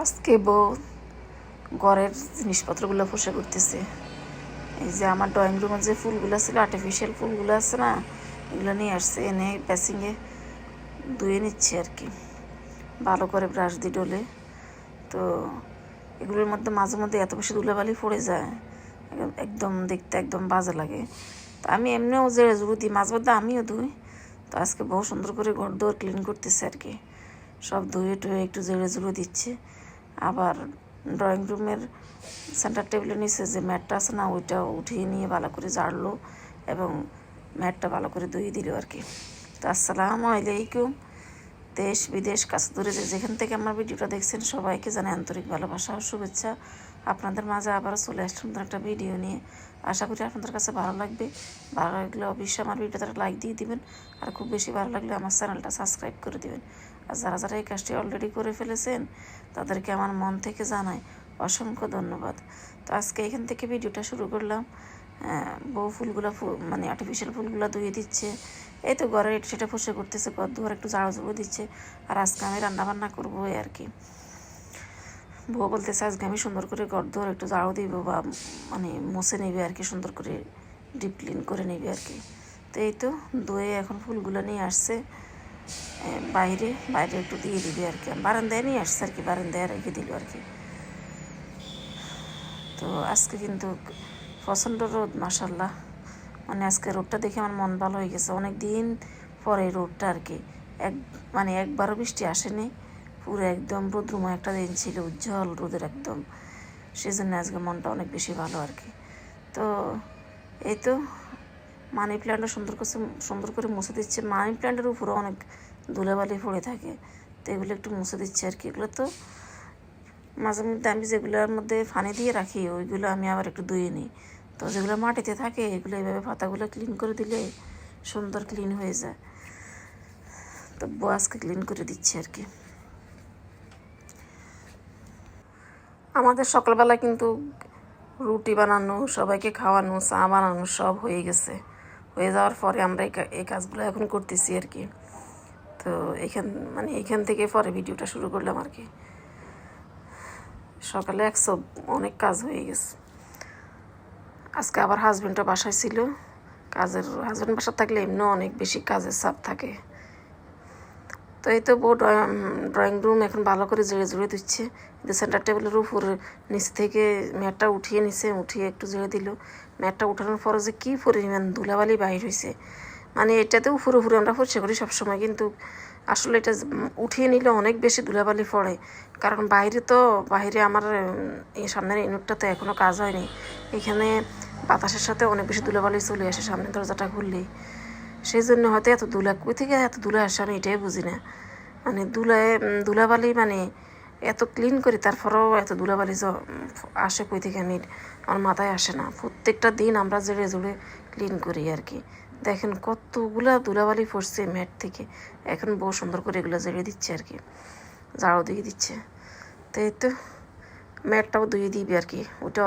আজকে বউ ঘরের জিনিসপত্রগুলো পোষা করতেছে। এই যে আমার ড্রয়িং রুমের যে ফুলগুলো ছিল, আর্টিফিশিয়াল ফুলগুলো আছে না, এগুলো নিয়ে আসছে, এনে বেসিংয়ে ধুয়ে নিচ্ছে আর কি, ভালো করে ব্রাশ দিয়ে ডলে। তো এগুলোর মধ্যে মাঝে মধ্যে এত বেশি ধুলাবালি পড়ে যায়, একদম দেখতে একদম বাজে লাগে। তো আমি এমনিও যে জুড়ো দিই, মাঝে মধ্যে আমিও ধুই। তো আজকে বহু সুন্দর করে ঘর দোর ক্লিন করতেছে আর কি, সব ধুয়ে টুয়ে একটু জেড়ে জুড়ে দিচ্ছে। আবার ড্রয়িং রুমের সেন্টার টেবিলের নিচে যে ম্যাটটা আছে না, ওইটা উঠিয়ে নিয়ে ভালো করে ঝাড়লো এবং ম্যাটটা ভালো করে ধুয়ে দিল আর কি। তো আসসালামু আলাইকুম। দেশ বিদেশ কাছে দূরে যেখান থেকে আমার ভিডিওটা দেখছেন সবাইকে জানাই আন্তরিক ভালোবাসা ও শুভেচ্ছা। আপনাদের মাঝে আবারও চলে আসলাম একটা ভিডিও নিয়ে। আশা করি আপনাদের কাছে ভালো লাগবে। ভালো লাগলে অবশ্যই আমার ভিডিওটা লাইক দিয়ে দিবেন, আর খুব বেশি ভালো লাগলে আমার চ্যানেলটা সাবস্ক্রাইব করে দিবেন। আর যারা যারা এই কাজটি অলরেডি করে ফেলেছেন তাদেরকে আমার মন থেকে জানাই অসংখ্য ধন্যবাদ। তো আজকে এখান থেকে ভিডিওটা শুরু করলাম। বউ ফুলগুলো মানে আর্টিফিশিয়াল ফুলগুলো ধুয়ে দিচ্ছে। এই তো ঘরের এটা সেটা ফুসে করতেছে, ঘর দুয়ার একটু ঝাড়ু ঝুড়ো দিচ্ছে। আর আজকে আমি রান্নাবান্না করবো আর কি। বউ বলতেছে আজকে আমি সুন্দর করে ঘর দুয়ার একটু ঝাড়ু দিব, বা মানে মুছে নেবে আর কি, সুন্দর করে ডিপ ক্লিন করে নেবে আর কি। তো এই তো ধুয়ে এখন ফুলগুলো নিয়ে আসছে বাইরে বাইরে একটু দিয়ে দিবি আর কি। বারান্দায় নিয়ে আসছে আর কি, বারান্দায় রেখে দিল আর কি। তো আজকে কিন্তু প্রচণ্ড রোদ, মাশাল্লাহ। মানে আজকে রোদটা দেখে আমার মন ভালো হয়ে গেছে, অনেক দিন পরে রোদটা আর কি। মানে একবারও বৃষ্টি আসেনি, পুরো একদম রোদ্রুময় একটা দিন ছিল, উজ্জ্বল রোদের একদম। সেই জন্য আজকে মনটা অনেক বেশি ভালো আর কি। তো এই তো মানি প্ল্যান্টটা সুন্দর করে মুছে দিচ্ছে। মানি প্ল্যান্টের উপরেও অনেক ধুলাবালি পড়ে থাকে, তো এগুলো একটু মুছে দিচ্ছে আর কি। এগুলো তো মাঝে মধ্যে আমি যেগুলোর মধ্যে পানি দিয়ে রাখি ওইগুলো আমি আবার একটু ধুয়ে নিই। তো যেগুলো মাটিতে থাকে এগুলো এইভাবে পাতাগুলো ক্লিন করে দিলে সুন্দর ক্লিন হয়ে যায়। তো আজকে ক্লিন করে দিচ্ছে আর কি। আমাদের সকালবেলা কিন্তু রুটি বানানো, সবাইকে খাওয়ানো, চা বানানো সব হয়ে গেছে। হয়ে যাওয়ার পরে আমরা এই কাজগুলো এখন করতেছি আর কি। তো এখান থেকে পরে ভিডিওটা শুরু করলাম আর কি। সকালে অনেক কাজ হয়ে গেছে। আজকে আবার হাজব্যান্ডও বাসায় ছিল। হাজব্যান্ড বাসায় থাকলে এমনিও অনেক বেশি কাজের চাপ থাকে। তো এই তো বউ ড্রয়িং রুম এখন ভালো করে জেড়ে জুড়ে দিচ্ছে। কিন্তু সেন্টার টেবিলের উপর নিচ থেকে ম্যাটটা উঠিয়ে একটু জেড়ে দিল। ম্যাটটা উঠানোর পরে যে কী পরিমাণ ধুলাবালি বাইর হয়েছে, মানে এটাতে উপরে আমরা পরিষ্কার করি সবসময়, কিন্তু আসলে এটা উঠিয়ে নিলে অনেক বেশি ধুলাবালি পড়ে। কারণ বাইরে আমার সামনের ইউনিটটা তো এখনও কাজ হয়নি। এখানে বাতাসের সাথে অনেক বেশি ধুলাবালি চলে আসে সামনের দরজাটা খুললেই। সেই জন্য হয়তো কই থেকে এত ধুলা আসে আমি এটাই বুঝি না। মানে ধুলাবালি মানে এত ক্লিন করি তারপরেও এত ধুলাবালি আসে কই থেকে আমার মাথায় আসে না। প্রত্যেকটা দিন আমরা জেড়ে জুড়ে ক্লিন করি আর কি। দেখেন কতগুলা ধুলাবালি পড়ছে ম্যাট থেকে। এখন বহু সুন্দর করে এগুলো জেড়ে দিচ্ছে আর কি, ঝাড়ু দিয়ে দিচ্ছে। তো এই তো ম্যাটটাও ধুয়ে দিবি আর কি, ওটা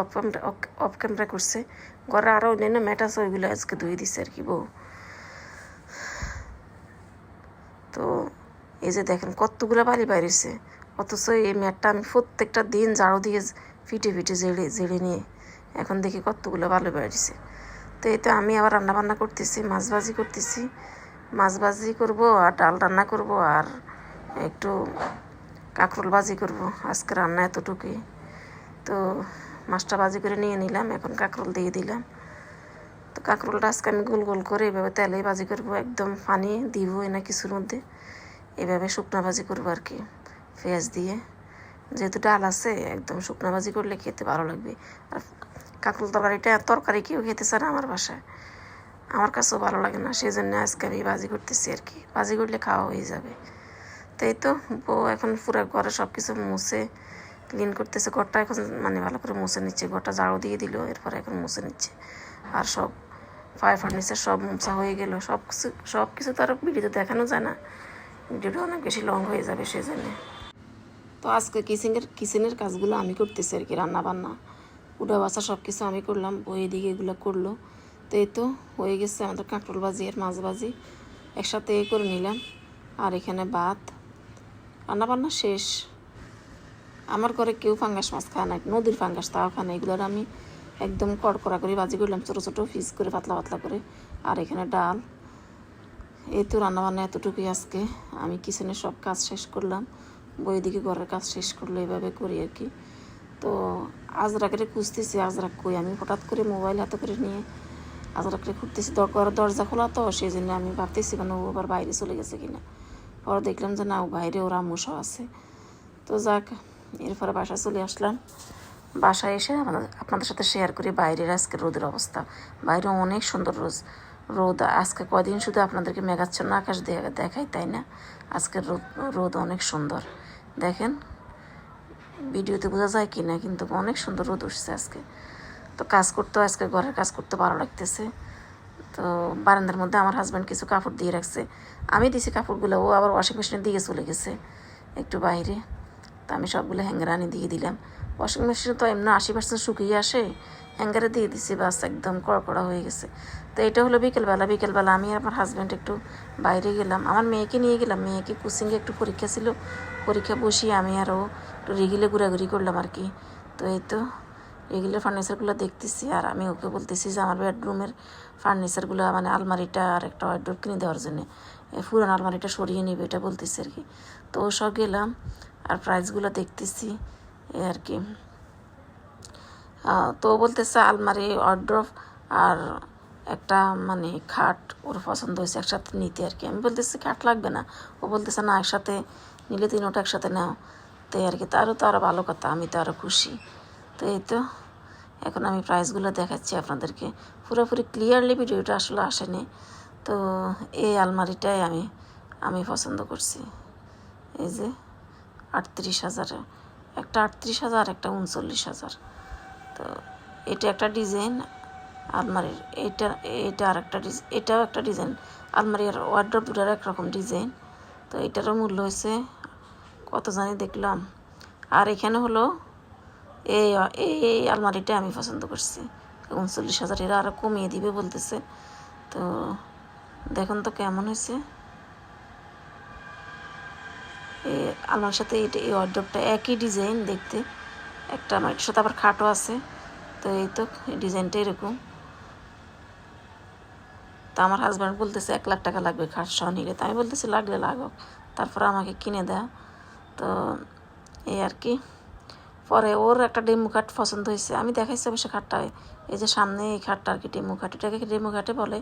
অফ ক্যামেরা করছে। ঘরে আরও অন্যান্য ম্যাট আছে, ওইগুলো আজকে ধুয়ে দিচ্ছে আর কি বউ। তো এই যে দেখেন কতগুলো বালি বাইরেছে, অথচ এই ম্যাটটা আমি প্রত্যেকটা দিন ঝাড়ু দিয়ে ফিটে জেড়ে নিয়ে এখন দেখি কতগুলো বালি বাইরেছে। তো এই তো আমি আবার রান্নাবান্না করতেছি, মাছ ভাজি করবো আর ডাল রান্না করব, আর একটু কাঁকরোল ভাজি করব। আজকে রান্না এতটুকুই। তো মাছটা ভাজি করে নিয়ে নিলাম, এখন কাঁকরোল দিয়ে দিলাম। তো কাঁকরোলটা আজকে আমি গোল গোল করে এভাবে তেলে ভাজি করবো, একদম পানি দিব না কিছুর মধ্যে, এভাবে শুকনা ভাজি করবো আর কি, পেঁয়াজ দিয়ে। যেহেতু ডাল আছে, একদম শুকনা ভাজি করলে খেতে ভালো লাগবে। আর কাঁকরোল তরকারি কেউ খেতে চায় না আমার বাসায়, আমার কাছেও ভালো লাগে না। সেই জন্য আজকে আমি ভাজি করতেছি আর কি, ভাজি করলে খাওয়া হয়ে যাবে। তো এই তো বউ এখন পুরো ঘরে সব কিছু মুছে ক্লিন করতেছে। ঘরটা এখন মানে ভালো করে মুছে নিচ্ছে, ঘরটা ঝাড়ু দিয়ে দিল, এরপরে এখন মুছে নিচ্ছে। আর সব ফার্নিচার সব মোছা হয়ে গেল। সব কিছু তো আর ভিডিওতে দেখানো যায় না, ভিডিওটা অনেক বেশি লং হয়ে যাবে সেই জন্যে। তো আজকে কিচেনের কাজগুলো আমি করতেছি আর কি, রান্নাবান্না উঠা বাসা সব কিছু আমি করলাম, বই এদিকে এগুলো করলো। তো এই তো হয়ে গেছে আমাদের কাঁকরোল ভাজি আর মাছ ভাজি একসাথে করে নিলাম। আর এখানে ভাত, রান্নাবান্না শেষ। আমার ঘরে কেউ ফাঙ্গাস মাছ খায় না, নদীর ফাঙ্গাস তাও খায় না। এগুলোর আমি একদম কড়কড়া করে ভাজি করলাম, ছোটো ছোটো পিস করে পাতলা পাতলা করে। আর এখানে ডাল। এই তো রান্নাবান্না এতটুকুই আজকে। আমি কিচেনের সব কাজ শেষ করলাম, বইদিকে ঘরের কাজ শেষ করলো, এইভাবে করি আর কি। তো আজরাকে খুঁজতেছি, আজরাক কই। আমি হঠাৎ করে মোবাইল হাতে করে নিয়ে আজরাকে খুঁজতেছি, দরজা খোলা তো, সেই জন্য আমি ভাবতেছি কেন ও আবার বাইরে চলে গেছে কিনা। পরে দেখলাম যে না, ও বাইরে, ওর আম্মুসহ আছে। তো যাক, এরপরে বাসায় চলে আসলাম। বাসায় এসে আপনাদের সাথে শেয়ার করি বাইরের আজকের রোদের অবস্থা। বাইরে অনেক সুন্দর রোদ। আজকে কদিন শুধু আপনাদেরকে মেঘাচ্ছন্ন আকাশ দেখাই, তাই না? আজকের রোদ অনেক সুন্দর, দেখেন ভিডিওতে বোঝা যায় কি না, কিন্তু অনেক সুন্দর রোদ উঠছে আজকে। তো কাজ করতেও আজকে ঘরের কাজ করতে ভালো লাগতেছে। তো বারান্দার মধ্যে আমার হাজব্যান্ড কিছু কাপড় দিয়ে রাখছে, আমি দিছি কাপড়গুলো, ও আবার ওয়াশিং মেশিনের দিকে চলে গেছে একটু বাইরে। তো আমি সবগুলো হ্যাঙ্গারে আনি দিয়ে দিলাম। ওয়াশিং মেশিনে তো এমনি 80% শুকিয়ে আসে, হ্যাঙ্গারে দিয়ে দিছি, বাস একদম কড়কড়া হয়ে গেছে। তো এটা হলো বিকেলবেলা আমি আর আমার হাজব্যান্ড একটু বাইরে গেলাম, আমার মেয়েকে নিয়ে গেলাম। মেয়েকে কোচিংয়ে একটু পরীক্ষা ছিল, পরীক্ষা বসিয়ে আমি আরও একটু রেগিলে ঘোরাঘুরি করলাম আর কি। তো এই তো রেগুলার ফার্নিচারগুলো দেখতেছি, আর আমি ওকে বলতেছি যে আমার বেডরুমের ফার্নিচারগুলো, মানে আলমারিটা আর একটা ওয়ার্ড্রোব কিনে দেওয়ার জন্যে, পুরান আলমারিটা সরিয়ে নিবে, এটা বলতেছি আর কি। তো ও সব গেলাম আর প্রাইসগুলো দেখতেছি এই আর কি। তো বলতেছে আলমারি, ওয়ার্ড্রোব আর একটা মানে খাট ওর পছন্দ হয়েছে একসাথে নিতে আর কি। আমি বলতেছি খাট লাগবে না, ও বলতেছে না একসাথে নিলে তিনোটা একসাথে নাও। তো আর কি, তারও তো আরও ভালো কথা, আমি তো আরও খুশি। তো এই তো এখন আমি প্রাইসগুলো দেখাচ্ছি আপনাদেরকে, পুরোপুরি ক্লিয়ারলি ভিডিওটা আসলে আসেনি। তো এই আলমারিটাই আমি পছন্দ করছি। এই যে 38,000, একটা 38,000, একটা 39,000। তো এটা একটা ডিজাইন আলমারির, এটা আর একটা এটাও একটা ডিজাইন আলমারি আর ওয়ার্ড্রোব, দুটার একরকম ডিজাইন। তো এটারও মূল্য হয়েছে কত জানি দেখলাম। আর এখানে হলো এই এই আলমারিটা আমি পছন্দ করছি 39,000, এরা আরও কমিয়ে দিবে বলতেছে। তো দেখুন তো কেমন হয়েছে এই আলমারির সাথে। এই ওয়ার্ড্রোবটা একই ডিজাইন দেখতে, একটা আমার এটার সাথে আবার খাটও আছে। তো এই তো ডিজাইনটা এরকম। তো আমার হাজব্যান্ড বলতেছে 1 লাখ টাকা লাগবে খাট সহ নিলে। তো আমি বলতেছি লাগলে লাগুক, তারপরে আমাকে কিনে দেয়। তো এই আর কি। পরে ওর একটা ডেমো খাট পছন্দ হয়েছে, আমি দেখাইছি অবশ্য খাটটা, এই যে সামনে এই খাটটা আর কি, ডেমো খাট, এটাকে ডেমো খাটে বলে।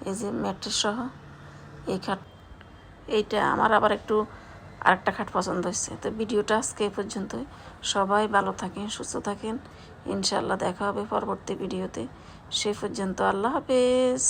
এই যে ম্যাট্রেস সহ এই খাট, এইটা আমার আবার একটু আরেকটা খাট পছন্দ হয়েছে। তো ভিডিওটা আজকে এই পর্যন্তই। সবাই ভালো থাকেন, সুস্থ থাকেন, ইনশাআল্লাহ দেখা হবে পরবর্তী ভিডিওতে। সেই পর্যন্ত আল্লাহ হাফেজ।